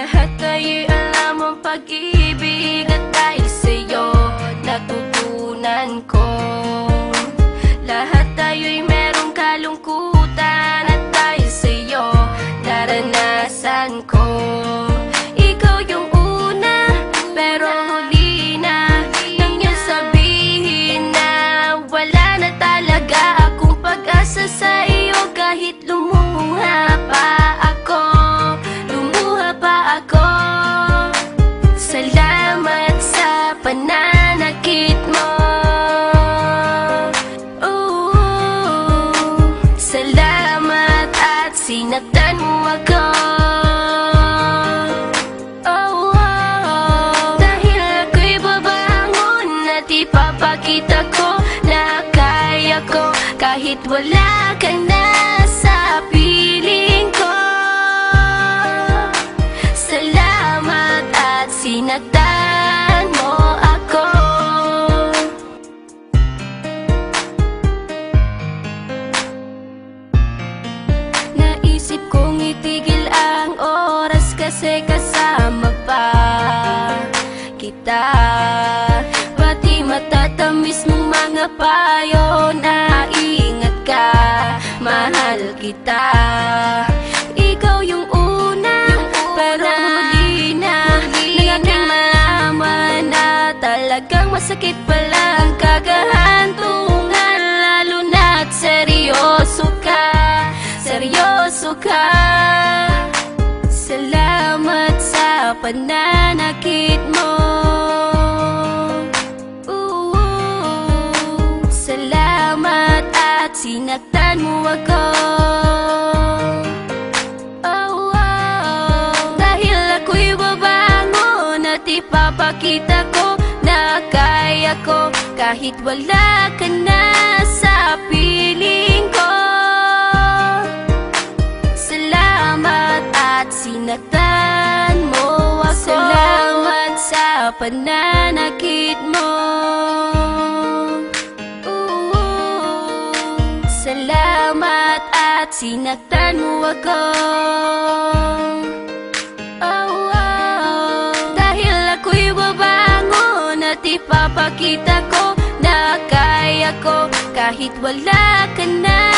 Lahat tayo'y alam ang pag-ibig, at dahil sa'yo natutunan ko. Lahat tayo'y merong kalungkutan, at dahil sa'yo naranasan ko. Ikaw yung una, pero huli na, nang iyong sabihin na wala na talaga akong pag-asa sa iyo. Kahit lumuha pa ako, salamat sa pananakit mo. Salamat at sinaktan mo ako. Dahil ako'y babangon at ipapakita ko na kaya ko kahit wala ka na sa piling ko. Salamat at sinaktan mo ako. Naisip kong itigil ang oras kasi kasama pa kita. Pati matatamis ng mga payo na ingat ka, mahal kita. Ikaw yung una, pero huli na, nang aking malaman na talagang masakit pala ang kagahantungan. Lalo na't seryoso ka, seryoso ka. Salamat sa pananakit mo. Salamat at sinaktan mo ako. Dahil ako'y babangon at ipapakita ko na kaya ko kahit wala ka na sa piling ko. Salamat at sinaktan mo ako. Salamat sa pananakit mo. Salamat at sinaktan mo ako. Dahil ako'y babangon at ipapakita ko na kaya ko kahit wala ka na